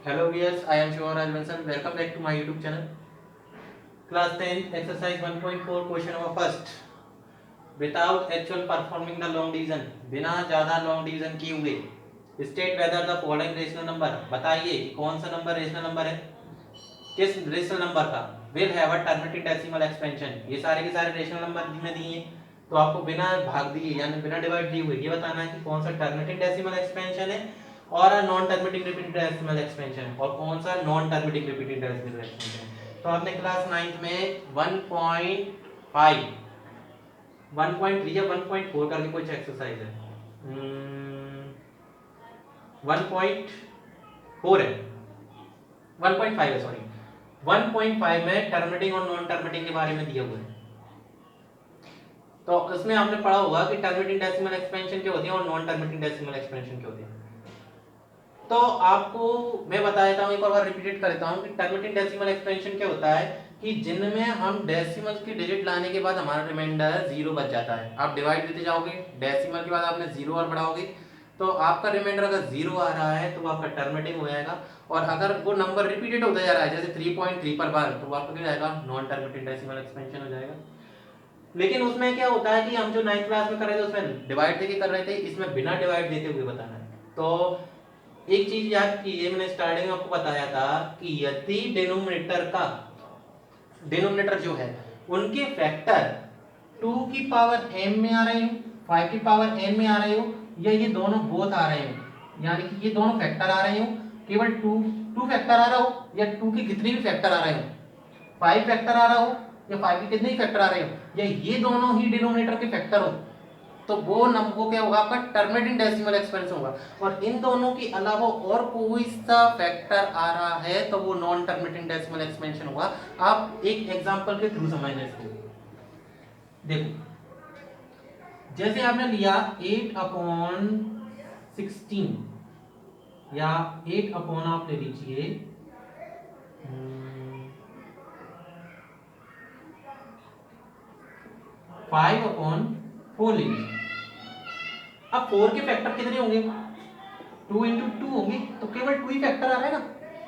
Hello viewers, I am Shiva Rajvansan. Welcome back to my YouTube channel. Class 10 exercise 1.4 question number first. Without actual performing the long division, बिना ज़्यादा long division किए हुए state whether the following rational number, बताइए कि कौन सा number rational number है, किस रेशनल नंबर का will have a terminating decimal expansion. ये सारे के सारे रेशनल नंबर में दिए हैं, तो आपको बिना भाग दिए यानी बिना डिवाइड दिए हुए ये बताना है कि कौन सा टर्मिनेटिंग डेसिमल एक्सपेंशन है और non terminating repeated decimal expansion और कौन सा non terminating repeated decimal expansion. तो आपने क्लास 9th में 1.5 1.3 या 1.4 करके कुछ एक्सरसाइज है 1.4 है 1.5 है सॉरी 1.5 में टर्मिनेटिंग और नॉन टर्मिनेटिंग के बारे में दिया हुआ है। तो इसमें आपने पढ़ा होगा कि टर्मिनेटिंग डेसिमल एक्सपेंशन क्या होती है और नॉन टर्मिनेटिंग डेसिमल एक्सपेंशन क्या होती है। तो आपको मैं बता देता हूँ, एक और बार रिपीट कर देता हूँ कि टर्मिनेटिंग डेसिमल एक्सपेंशन क्या होता है कि जिनमें हम डेसिमल की डिजिट लाने के बाद हमारा रिमाइंडर जीरो बच जाता है। आप डिवाइड देते जाओगे, डेसिमल के बाद आपने जीरो और बढ़ाओगे तो आपका रिमाइंडर अगर जीरो आ रहा है तो वो आपका टर्मिनेटिंग हो जाएगा, और अगर वो नंबर रिपीटेड होता जा रहा है जैसे 3.3 पर बार तो आपका क्या जाएगा, नॉन टर्मिनेटिंग डेसिमल एक्सपेंशन हो जाएगा। लेकिन उसमें क्या होता है कि हम जो 9th क्लास में कर रहे थे उसमें डिवाइड देके कर रहे थे, इसमें बिना डिवाइड देते हुए बताना है। तो एक चीज याद कीजिए, मैंने स्टार्टिंग में आपको बताया था कि यदि डिनोमिनेटर जो है उनके फैक्टर 2 की पावर m में आ रहे हो, 5 की पावर n में आ रहे हो, या ये दोनों बोथ आ रहे हो यानी कि ये दोनों फैक्टर आ रहे हो, केवल 2 फैक्टर आ रहा हो या 2 के कितने भी फैक्टर आ रहे हो, 5 फैक्टर आ रहा हो या 5 के कितने ही फैक्टर आ रहे हो, या ये दोनों ही डिनोमिनेटर के फैक्टर हो, तो वो नंबर क्या होगा, आपका टर्मिनेटिंग डेसिमल एक्सपेंशन होगा। और इन दोनों के अलावा और कोई सा फैक्टर आ रहा है तो वो नॉन टर्मिनेटिंग डेसिमल एक्सपेंशन होगा। आप एक एग्जांपल के थ्रू समझना इसको। देखो, जैसे आपने लिया 8/16 या 8 अपॉन आप ले लीजिए 5/4 ले लीजिए। अब 4 के फैक्टर कितने होंगे, 2 इंटू 2 होंगे, तो केवल 2 ही फैक्टर आ रहा है ना,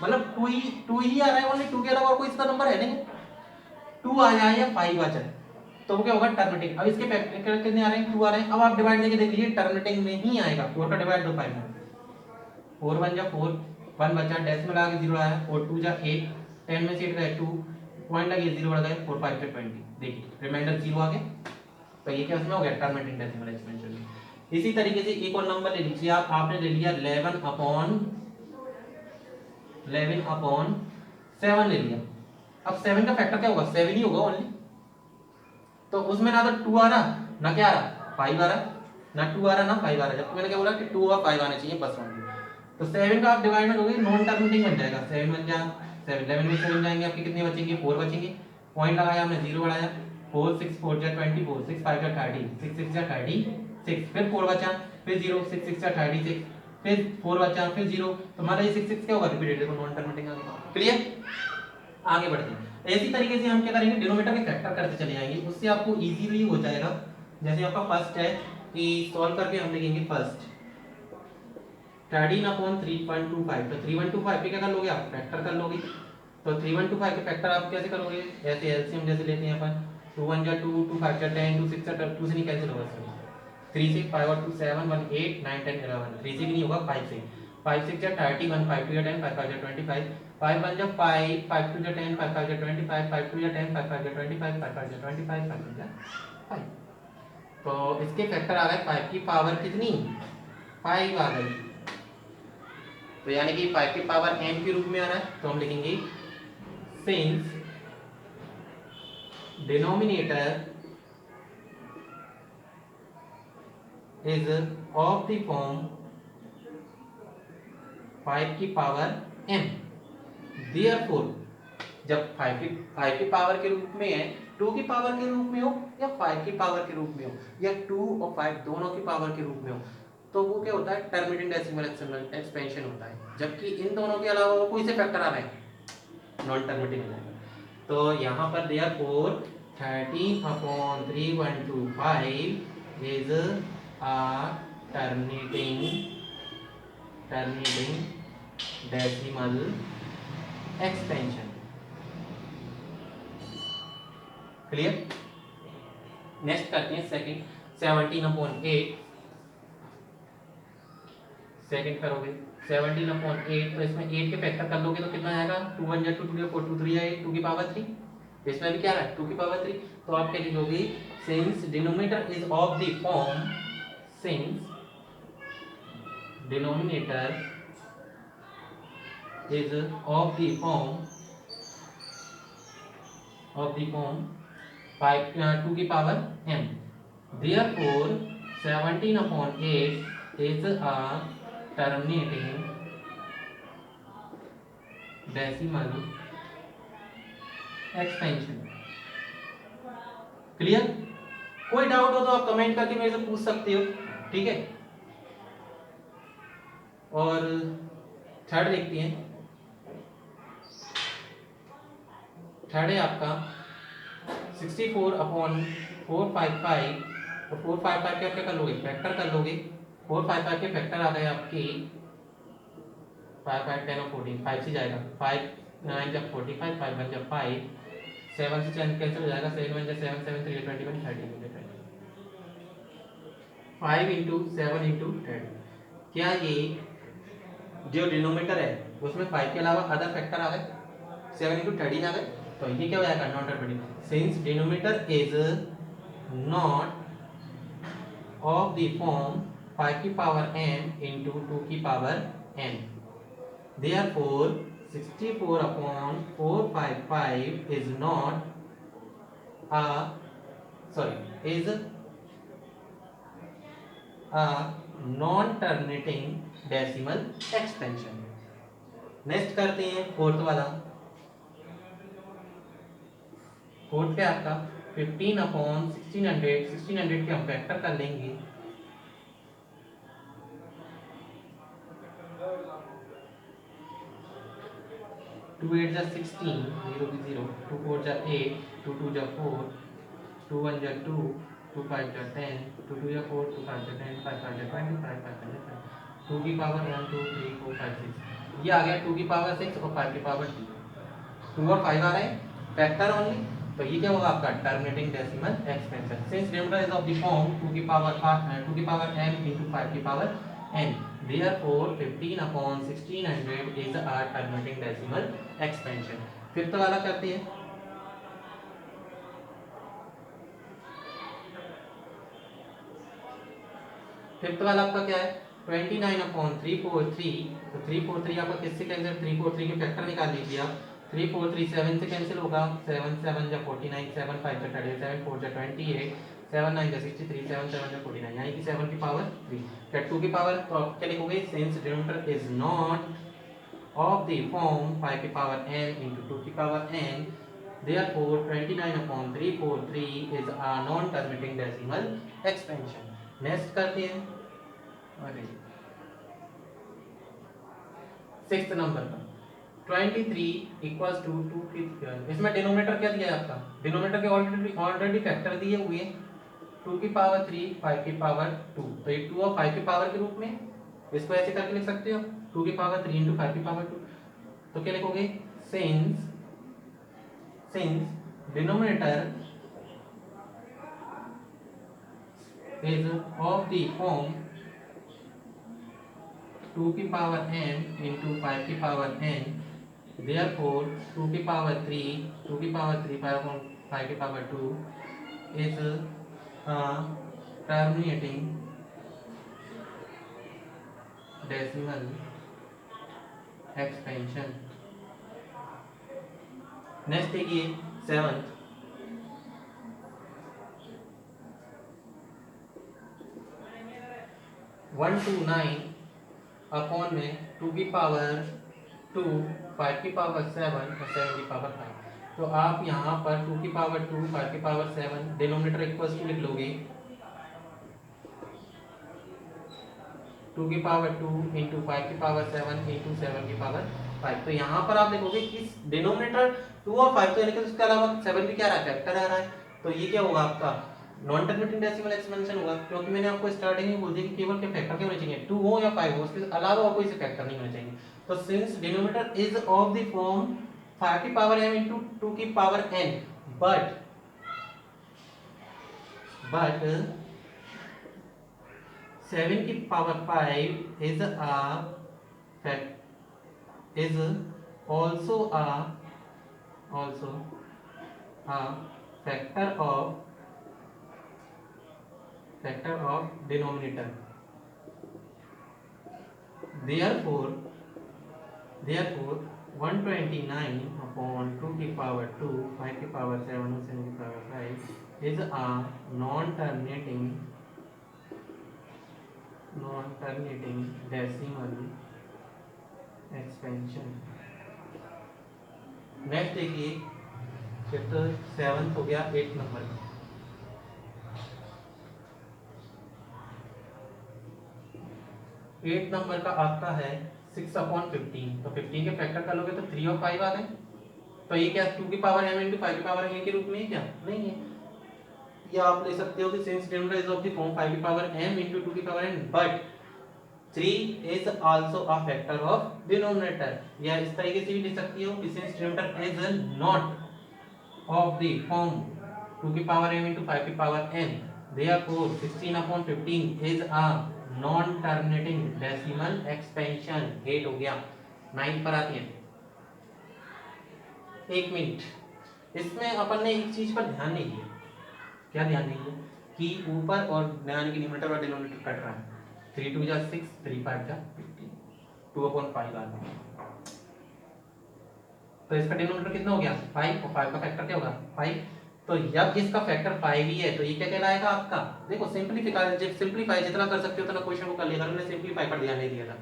मतलब 2 ही आ रहा है, ओनली 2 के अलावा और कोई इसका नंबर है नहीं। 2 आ जाए या 5 आ जाए तो वो क्या होगा, टर्मिनेटिंग। अब इसके फैक्टर कितने आ रहे हैं, 2 आ रहे हैं। अब आप डिवाइड करके देख लीजिए, टर्मिनेटिंग में ही आएगा। 4 का डिवाइड दो 5 में, 4 1 जा 4, 1 बचा, डेसिमल आगे 0 आया, और 2 जा 8, 10 में से 8 गए 2, पॉइंट लगे 0 बढ़ गए, 4 5 से 20, देखिए रिमाइंडर 0 आ गया। तो ये क्या उसमें हो गया, टर्मिनेटिंग डेसिमल एक्सपेंशन। इसी तरीके से एक और नंबर ले लीजिए आप, आपने ले लिया 11/7 ले लिया। अब 7 का फैक्टर क्या होगा, 7 ही होगा ओनली, तो उसमें ना तो 2 आ रहा ना क्या आ रहा, 5 आ रहा, ना 2 आ रहा ना 5 आ रहा, जबकि मैंने क्या बोला कि 2 और 5 आने चाहिए बस ओनली। तो 7 का आप डिवाइड में दोगे नॉन टर्मिनेटिंग बन जाएगा, 7 बन जाएगा, 7 11 में 7 जाएंगे, आपके कितने बचेंगे, 4 बचेंगे। पॉइंट लगाया हमने, 0 बढ़ाया, 4 6 4 जा 24, 6 5 जा 30, 6 6 जा 36, फिर 4 बचा, फिर 0, 6 6 जा 36, फिर 4 बचा, फिर 0, तो हमारा ये 6 6 क्या होगा, रिपीटेड, देखो नॉन टर्मिनेटिंग आ गया। क्लियर, आगे बढ़ते हैं। इसी तरीके से हम क्या करेंगे, डिनोमिनेटर के फैक्टर करते चले जाएंगे, उससे आपको इजीली हो जाएगा। जैसे आपका फर्स्ट है कि सॉल्व करके हम लिखेंगे फर्स्ट 13/3.25, तो 3125 पे क्या कर लोगे आप, फैक्टर कर लोगे। तो 3125 के फैक्टर आप कैसे करोगे, ऐसे एलसीएम जैसे लेते हैं अपन, 2 1 जा 2, 2 5 जा 10, 2 6 जा 2 से नहीं कैंसिल होगा, सर 3 से 5 और 2 7 1 8 9 10 11, 3 से भी नहीं होगा, 5 से, 5 6 जा 30, 1 5 2 जा 10, 5 5 जा 25, 5 1 जा 5, 5 2 जा 10, 5 5 जा 25, 5 2 जा 10, 5 5 जा 25, 5 5 जा 25, 5 1 जा 5। तो इसके फैक्टर आ गए 5 की पावर कितनी, 5 आ गई, तो यानी कि 5 की पावर m के रूप में आ रहा है, तो हम लिखेंगे since denominator is of the form 5 की पावर m, देयरफॉर जब 5 की पावर के रूप में है, 2 की पावर के रूप में हो या 5 की पावर के रूप में हो या 2 और 5 दोनों की पावर के रूप में हो, तो वो क्या होता है, टर्मिनेटिंग डेसिमल एक्सपेंशन होता है। जबकि इन दोनों के अलावा वो कोई से फैक्टर आ रहे हैं, नॉन टर्मिनेटिंग हो जाएगा। तो यहाँ पर therefore 13/3.25 is a terminating decimal expansion. Clear. Next करते हैं सेकंड, 17/8। सेकंड करोगे 17/8, तो इसमें 8 के फैक्टर कर लोगे तो कितना आएगा, 2 1 2 2 4 2 3 8 2 की पावर 3। इसमें भी क्या है 2 की पावर 3, तो आप क्या लिखोगे, since denominator is of the form, since denominator is of the form 2 की power m, therefore 17/8 is a terminating decimal expansion। Clear. कोई डाउट हो तो आप कमेंट करके मेरे से पूछ सकते हो, ठीक है। और थर्ड देखते हैं, थर्ड है आपका 64/455। तो 455 क्या क्या कर लोगे, फैक्टर कर लोगे। 455 के फैक्टर आ गए आपके 5 5 10 और 14, 5 से जाएगा, 5 9 जब 45, 5 1 जब 5, 7 से कैंसिल हो जाएगा, 7 1 जब 7 7 3 21 30 5 इंटू 7 इंटू 30। क्या ये जो डिनोमिनेटर है उसमें 5 के अलावा अदर फैक्टर आ गए, 7 इंटू 13 आ गए, तो ये क्या हो जाएगा, not terminating. Since denominator is not of the form 5 की पावर n इंटू 2 की power n, therefore 64/455 is not a is a non-terminating decimal expansion। Next करते हैं फोर्थ वाला। फोर्थ पे आपका 15/1600, 1600 के हम फैक्टर कर लेंगे, 2 8 जा 16, 0 की 0, 2 4 जा 8, 2 2 जा 4, 2 1 जा 2, 2 5 जा 10, 2 2 जा 4, 2 5 जा 10, 5 5 जा 20, 5 5 जा 10, 2 की पावर 1 2 3 4 5 6, ये आ गया 2 की पावर 6 और 5 की पावर 2, 2 और 5 आ रहे हैं फैक्टर ओनली, तो ये क्या होगा आपका terminating decimal expansion. Since denominator is of the form 2 की पावर m into 5 की power n, therefore 15/1600 is a terminating decimal expansion। Fifth वाला करते हैं, फिफ्थ वाला आपका क्या है 29/343। तो 343 आपका किससे कैंसिल, 343 के फैक्टर निकाल लीजिए आप, 343 7 से कैंसिल होगा, 7 7 जा 49, 7 5 जा 30, 7 4 जा 28, 7 9 जा 63, 7 7 जा 49, यानी कि 7 की पावर 3, क्या 2 की पावर, तो आप क्या लिखोगे, since denominator is not of the form 5 की पावर n into 2 की power n, therefore 29/343 is a non-terminating decimal expansion। Next करते हैं, अरे 6th नंबर पर 23 इक्वल्स टू 2 की, इसमें डिनोमिनेटर क्या दिया है आपका, डिनोमिनेटर के ऑलरेडी फैक्टर दिए हुए हैं, 2 की पावर 3, 5 की पावर 2, तो ये 2 और 5 की पावर के रूप में इसको ऐसे करके लिख सकते हो, 2 की पावर 3 इंटू 5 की पावर 2, तो क्या लिखोगे, since denominator is of the form 2 की पावर m into 5 की पावर n, therefore 2 की पावर 3, 2 की पावर 3 5 की power 2 is a terminating decimal expansion। Next देखिए 7th, 129 अपॉन में 2 की पावर 2, 5 की पावर 7 और 7 की पावर 5, तो आप यहाँ पर 2 की पावर 2, 5 की पावर 7 डिनोमिनेटर इक्वल्स टू लिख लोगे, 2 की पावर 2 इंटू 5 की पावर 7 इंटू 7 की पावर 5, तो यहाँ पर आप देखोगे कि डिनोमिनेटर 2 और 5 तो यानी कि उसके अलावा 7 भी क्या आ रहा है, फैक्टर आ रहा है, तो ये क्या होगा आपका नॉन टर्मिनेटिंग डेसिमल एक्सपेंशन होगा, क्योंकि मैंने आपको स्टार्टिंग में बोल दिया कि केवल के फैक्टर के होने चाहिए, 2 हो या 5 हो, उसके अलावा और कोई से फैक्टर नहीं होने चाहिए। तो since denominator is of the form 5 की पावर m into 2 की पावर n, but 7 की power 5 is a fact is also a factor of denominator. Therefore 129 upon 2 की पावर 2, 5 की पावर 7 और 7 की power 5 is a non-terminating decimal expansion. Next देखिए, chapter 7 हो गया 8 नंबर का। 8 नंबर का आपका है 6/15। तो 15 के फैक्टर कर लोगे तो 3 और 5 आ गए। तो ये क्या 2 की पावर m into 5 की पावर n के रूप में है क्या? नहीं है। या आप ले सकते हो कि since denominator is of the form 5 की पावर m into 2 की power n, but 3 is also a factor of denominator। या इस तरीके से भी लिख सकती हो कि since denominator is not of the form 2 की पावर m into 5 की power n, therefore 16/15 is a non terminating decimal expansion. 8 हो गया। 9 पर आती है। 1 मिनट, इसमें अपन ने एक चीज पर ध्यान नहीं दिया। क्या ध्यान नहीं दिया? कि ऊपर और यानी कि न्यूमरेटर और डिनोमिनेटर कट रहा है। 3 2 जा 6, 3 5 जा 15, 2/5 आ गया। तो इसका डिनोमिनेटर कितना हो गया? 5, और 5 का फैक्टर क्या होगा? 5। तो जब इसका फैक्टर 5 ही है तो ये क्या कहलाएगा आपका? देखो सिंपलीफाई जितना कर सकते हो उतना क्वेश्चन को कर लिया। हमने सिंपलीफाई पर ध्यान नहीं दिया था।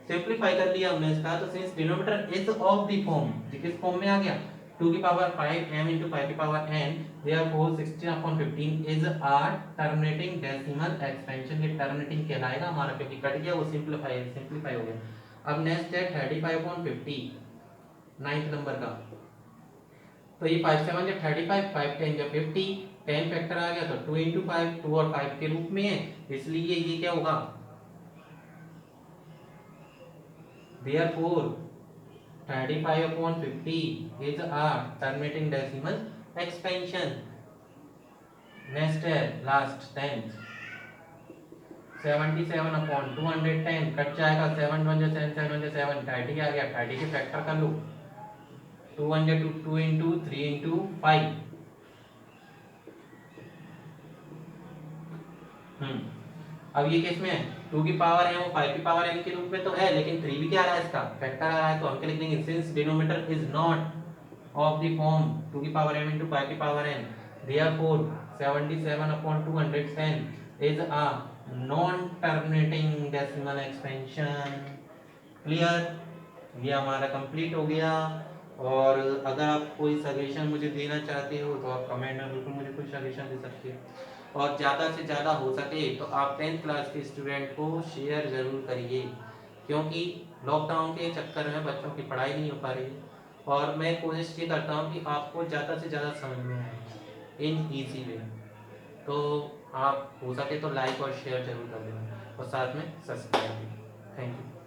सिंपलीफाई कर लिया हमने इसका। तो since denominator is of the form, किस फॉर्म में आ गया? 2 की पावर 5 m into 5 की power n, therefore 16/15 is a terminating decimal expansion। ये टर्मिनेटिंग कहलाएगा हमारा, क्योंकि कट गया वो सिंपलीफाई हो गया। अब नेक्स्ट है 35/50, 9th नंबर का। तो ये 5 7 जब 35, 5 10 जब 50, 10 फैक्टर आ गया तो 2 into 5, 2 और 5 के रूप में है, इसलिए ये क्या होगा? Therefore 35/50 is a terminating decimal expansion। Next है लास्ट 10, 77/210 कट जाएगा। 7 1 जा 7, 7 1 जा 7, 30 आ गया। 30 के फैक्टर कर लो। 2 1 जा 2, 2 into 3 into 5। अब ये केस में 2 की पावर है वो 5 की पावर n के रूप में तो है, लेकिन 3 भी क्या आ रहा है? इसका फैक्टर आ रहा है। तो हम क्या लिख देंगे? Since denominator is not of the form 2 की पावर m into 5 की power n, therefore 77/210 is a non terminating decimal expansion। Clear? ये हमारा कंप्लीट हो गया। और अगर आप कोई सजेशन मुझे देना चाहते हो तो आप कमेंट में बिल्कुल मुझे कोई सजेशन दे सकते हो। और ज़्यादा से ज़्यादा हो सके तो आप 10th क्लास के स्टूडेंट को शेयर ज़रूर करिए, क्योंकि लॉकडाउन के चक्कर में बच्चों की पढ़ाई नहीं हो पा रही है। और मैं कोशिश ये करता हूँ कि आपको ज़्यादा से ज़्यादा समझ में आए इन ईजी वे। तो आप हो सके तो लाइक और शेयर जरूर कर देना, और साथ में सब्सक्राइब भी। Thank you.